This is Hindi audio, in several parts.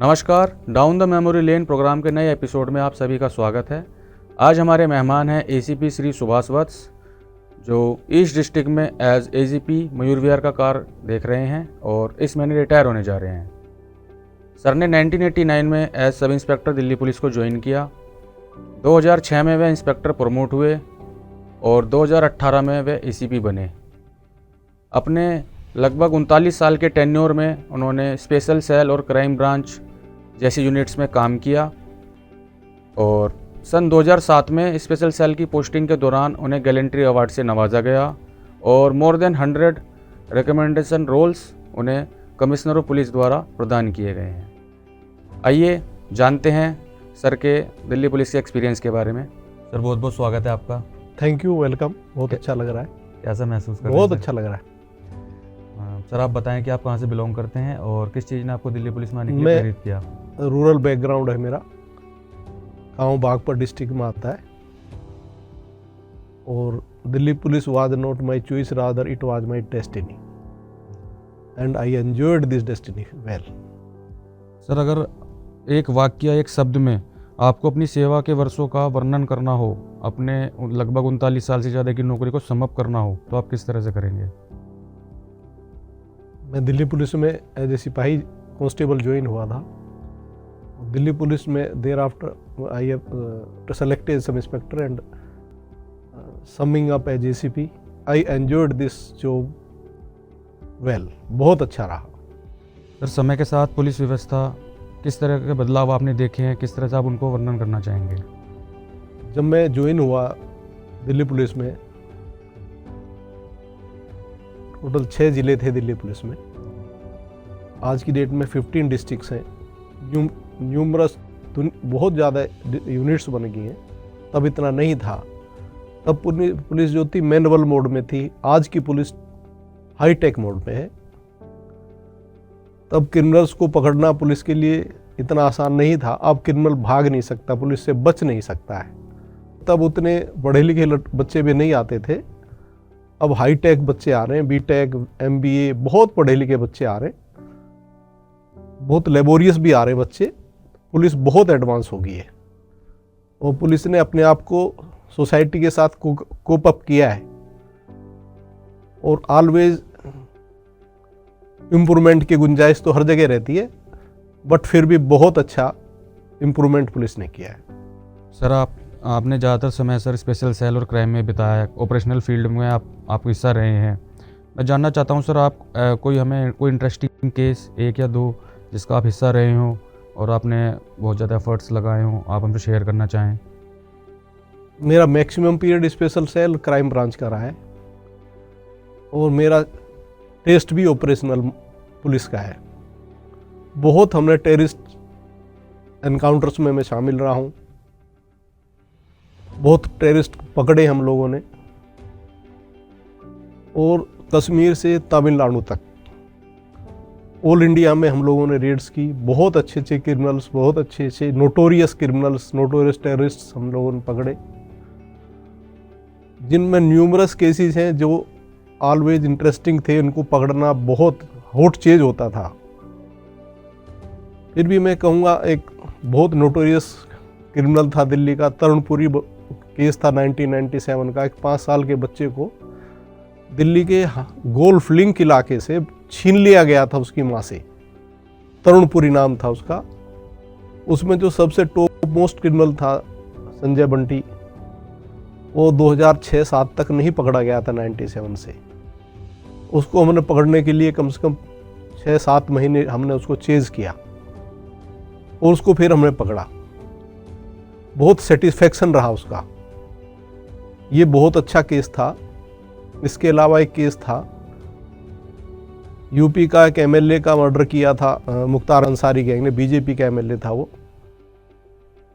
नमस्कार, down the memory lane program के नए एपिसोड में आप सभी का स्वागत है। आज हमारे मेहमान हैं एसीपी श्री सुभाष वत्स, जो ईस्ट डिस्ट्रिक्ट में एज एजीपी मयूर विहार का कार्य देख रहे हैं और इस महीने रिटायर होने जा रहे हैं। सर ने 1989 में as sub inspector Delhi police को ज्वाइन किया। 2006 में वे इंस्पेक्टर प्रमोट हुए और 2018 में वे एसीपी बने। अपने लगभग 39 साल के टेन्योर में उन्होंने स्पेशल सेल और क्राइम ब्रांच जैसी यूनिट्स में काम किया और सन 2007 में स्पेशल सेल की पोस्टिंग के दौरान उन्हें गैलेंट्री अवार्ड से नवाजा गया और मोर देन 100 रिकमेंडेशन रोल्स उन्हें कमिश्नर ऑफ पुलिस द्वारा प्रदान किए गए हैं। आइए जानते हैं सर के दिल्ली पुलिस के एक्सपीरियंस के बारे में। सर बहुत बहुत स्वागत है आपका। Thank you, welcome. बहुत अच्छा लग रहा है। कैसा महसूस कर रहे हैं? बहुत अच्छा लग रहा है। सर आप बताएं कि आप कहाँ से बिलोंग करते हैं और किस चीज़ ने आपको दिल्ली पुलिस में आने के लिए प्रेरित किया? रूरल बैकग्राउंड है मेरा, गाँव बागपत डिस्ट्रिक्ट में आता है और Delhi police was not my choice, rather it was my destiny and I enjoyed this destiny well. Sir अगर एक वाक्य एक शब्द में आपको अपनी सेवा के वर्षों का वर्णन करना हो, अपने लगभग 39 साल से ज़्यादा की नौकरी को समअप करना हो, तो आप किस तरह से करेंगे? मैं दिल्ली पुलिस में एज ए सिपाही कांस्टेबल ज्वाइन हुआ था। दिल्ली पुलिस में thereafter I have selected as sub inspector and summing up as ACP I enjoyed this job well. बहुत अच्छा रहा। सर समय के साथ पुलिस व्यवस्था किस तरह के बदलाव आपने देखे हैं, किस तरह से आप उनको वर्णन करना चाहेंगे? जब मैं ज्वाइन हुआ दिल्ली पुलिस में, टोटल 6 ज़िले थे दिल्ली पुलिस में। आज की डेट में 15 डिस्ट्रिक्ट्स हैं। न्यूमरस बहुत ज़्यादा यूनिट्स बन गई हैं। तब इतना नहीं था। तब पुलिस जो थी मैनुअल मोड में थी। आज की पुलिस हाईटेक मोड में है। तब क्रिमिनल्स को पकड़ना पुलिस के लिए इतना आसान नहीं था। अब क्रिमिनल भाग नहीं सकता, पुलिस से बच नहीं सकता है। तब उतने पढ़े लिखे बच्चे भी नहीं आते थे। अब हाईटेक बच्चे आ रहे हैं, बीटेक, एमबीए, बहुत पढ़े लिखे बच्चे आ रहे हैं, बहुत लेबोरियस भी आ रहे हैं बच्चे। पुलिस बहुत एडवांस हो गई है और पुलिस ने अपने आप को सोसाइटी के साथ कोप अप किया है और ऑलवेज इम्प्रूवमेंट की गुंजाइश तो हर जगह रहती है, बट फिर भी बहुत अच्छा इम्प्रूवमेंट पुलिस ने किया है। सर आपने ज़्यादातर समय सर स्पेशल सेल और क्राइम में बिताया है, ऑपरेशनल फील्ड में आप हिस्सा रहे हैं। मैं जानना चाहता हूं सर आप कोई इंटरेस्टिंग केस 1 या 2 जिसका आप हिस्सा रहे हो और आपने बहुत ज़्यादा एफर्ट्स लगाए हों, आप हमसे शेयर करना चाहें? मेरा maximum period special cell crime branch का रहा है और मेरा टेस्ट भी ऑपरेशनल पुलिस का है। बहुत हमने टेररिस्ट एनकाउंटर्स में मैं शामिल रहा हूँ। बहुत टेररिस्ट पकड़े हम लोगों ने और कश्मीर से तमिलनाडु तक ऑल इंडिया में हम लोगों ने रेड्स की। बहुत अच्छे अच्छे क्रिमिनल्स, बहुत अच्छे नोटोरियस क्रिमिनल्स, नोटोरियस टेररिस्ट हम लोगों ने पकड़े, जिनमें न्यूमरस केसेस हैं जो ऑलवेज इंटरेस्टिंग थे। उनको पकड़ना बहुत हॉट चीज होता था। फिर भी मैं कहूँगा एक बहुत नोटोरियस क्रिमिनल था दिल्ली का, तरुणपुरी केस था 1997 का। एक 5 साल के बच्चे को दिल्ली के गोल्फ लिंक इलाके से छीन लिया गया था उसकी माँ से। तरुणपुरी नाम था उसका। उसमें जो सबसे टॉप मोस्ट क्रिमिनल था संजय बंटी, वो 2006-07 तक नहीं पकड़ा गया था 97 से। उसको हमने पकड़ने के लिए कम से कम 6-7 महीने हमने उसको चेज किया और उसको फिर हमने पकड़ा। बहुत सेटिस्फैक्शन रहा उसका। ये बहुत अच्छा केस था। इसके अलावा एक केस था, यूपी का एक एमएलए का मर्डर किया था मुख्तार अंसारी गैंग ने। बीजेपी का एमएलए था वो,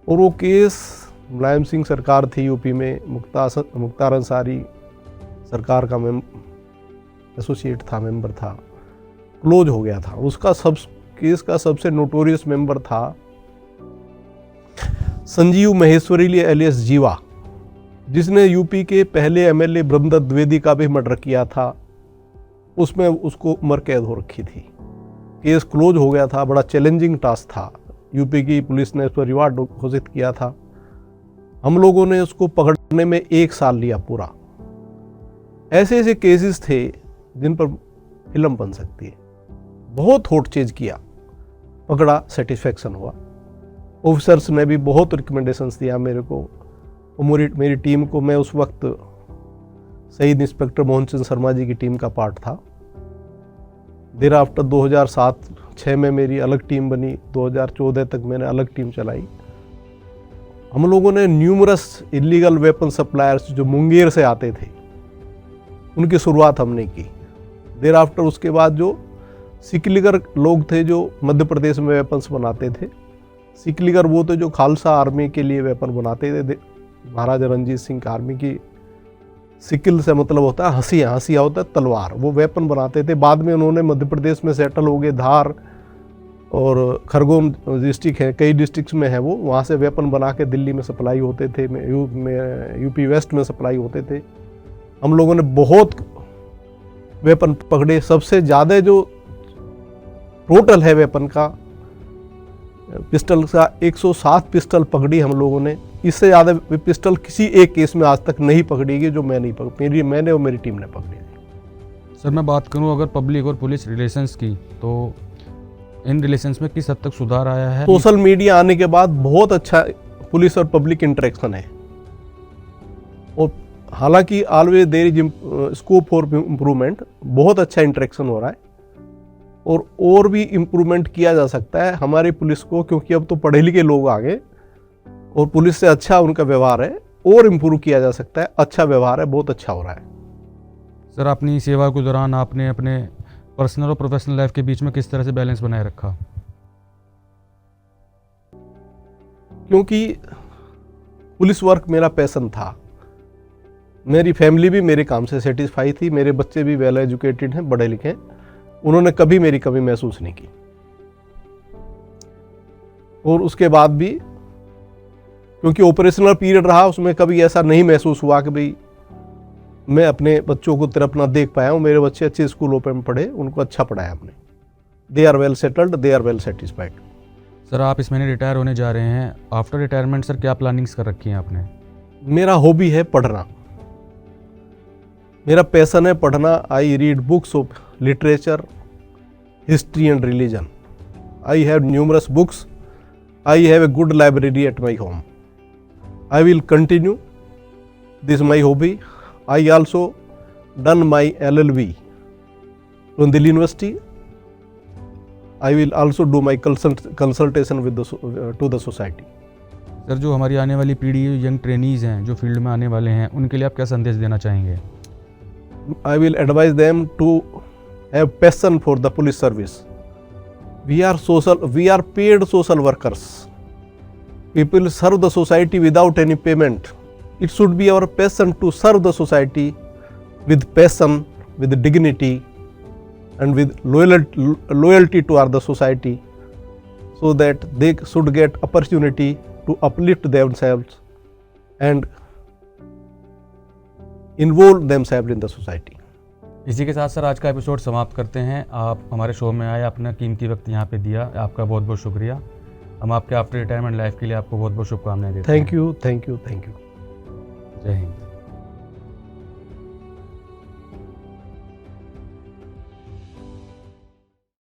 और वो केस मुलायम सिंह सरकार थी यूपी में। मुख्तार अंसारी सरकार का एसोसिएट था, मेंबर था, क्लोज हो गया था। उसका केस का सबसे नोटोरियस मेंबर था संजीव महेश्वरी एलियस जीवा, जिसने यूपी के पहले एमएलए ब्रह्मदत्त द्विवेदी का भी मर्डर किया था। उसमें उसको उम्र कैद हो रखी थी। केस क्लोज हो गया था, बड़ा चैलेंजिंग टास्क था। यूपी की पुलिस ने उस पर रिवार्ड घोषित किया था। हम लोगों ने उसको पकड़ने में 1 साल लिया पूरा। ऐसे ऐसे केसेस थे जिन पर फिल्म बन सकती है। बहुत होट चेज किया, पकड़ा, सेटिस्फेक्शन हुआ। ऑफिसर्स ने भी बहुत रिकमेंडेशंस दिया मेरे को और मेरी टीम को। मैं उस वक्त शहीद इंस्पेक्टर मोहन चंद शर्मा जी की टीम का पार्ट था। देर आफ्टर 2007-06 में मेरी अलग टीम बनी। 2014 तक मैंने अलग टीम चलाई। हम लोगों ने न्यूमरस इलीगल वेपन सप्लायर्स जो मुंगेर से आते थे, उनकी शुरुआत हमने की। देर आफ्टर उसके बाद जो सिकलीगर लोग थे जो मध्य प्रदेश में वेपन्स बनाते थे, सिकलीगर वो थे जो खालसा आर्मी के लिए वेपन बनाते थे। महाराजा रणजीत सिंह की आर्मी की सिकिल से मतलब होता है हंसिया, हंसिया होता है तलवार, वो वेपन बनाते थे। बाद में उन्होंने मध्य प्रदेश में सेटल हो गए। धार और खरगोन डिस्ट्रिक्ट है, कई डिस्ट्रिक्ट्स में है वो, वहाँ से वेपन बना के दिल्ली में सप्लाई होते थे, यूपी वेस्ट में सप्लाई होते थे। हम लोगों ने बहुत वेपन पकड़े। सबसे ज़्यादा जो टोटल है वेपन का, पिस्टल का 107 पिस्टल पकड़ी हम लोगों ने। इससे ज़्यादा पिस्टल किसी एक केस में आज तक नहीं पकड़ी गई जो मैं नहीं पकड़ी, मैंने और मेरी टीम ने पकड़ी थी। सर मैं बात करूं अगर पब्लिक और पुलिस रिलेशंस की, तो इन रिलेशंस में किस हद तक सुधार आया है? सोशल मीडिया आने के बाद बहुत अच्छा पुलिस और पब्लिक इंटरेक्शन है। और हालांकि always there is scope for improvement. बहुत अच्छा इंटरेक्शन हो रहा है और भी इम्प्रूवमेंट किया जा सकता है हमारी पुलिस को, क्योंकि अब तो पढ़े लिखे लोग आ गए और पुलिस से अच्छा उनका व्यवहार है। और इम्प्रूव किया जा सकता है। अच्छा व्यवहार है, बहुत अच्छा हो रहा है। सर अपनी सेवा के दौरान आपने अपने पर्सनल और प्रोफेशनल लाइफ के बीच में किस तरह से बैलेंस बनाए रखा? क्योंकि पुलिस वर्क मेरा पैशन था। मेरी फैमिली भी मेरे काम से सेटिस्फाई थी। मेरे बच्चे भी वेल एजुकेटेड हैं, पढ़े लिखे हैं। उन्होंने कभी मेरी कमी महसूस नहीं की। और उसके बाद भी क्योंकि ऑपरेशनल पीरियड रहा, उसमें कभी ऐसा नहीं महसूस हुआ कि भाई मैं अपने बच्चों को तरफ ना देख पाया हूँ। मेरे बच्चे अच्छे स्कूलों में पढ़े, उनको अच्छा पढ़ाया हमने। They are well settled, they are well satisfied. Sir आप इस महीने रिटायर होने जा रहे हैं। आफ्टर रिटायरमेंट सर क्या प्लानिंग्स कर रखी हैं आपने? मेरा हॉबी है पढ़ना, मेरा पैशन है पढ़ना। I read books of literature, history and religion. I have numerous books. I have a good library at my home. I will continue. This is my hobby. I also done my LLB from Delhi University. I will also do my consultation with to the society. Sir जो हमारी आने वाली पीढ़ी यंग ट्रेनीज हैं जो फील्ड में आने वाले हैं, उनके लिए आप क्या संदेश देना चाहेंगे? I will advise them to have passion for the police service. We are paid social workers. People serve the society without any payment. It should be our passion to serve the society with passion, with dignity, and with loyalty to the society, so that they should get opportunity to uplift themselves and involve themselves in the society. इसी के साथ सर आज का एपिसोड समाप्त करते हैं। आप हमारे शो में आए, अपना कीमती वक्त यहाँ पे दिया, आपका बहुत बहुत शुक्रिया। हम आपके आफ्टर रिटायरमेंट लाइफ के लिए आपको बहुत बहुत शुभकामनाएं देते हैं। Thank you, thank you, thank you. जय हिंद।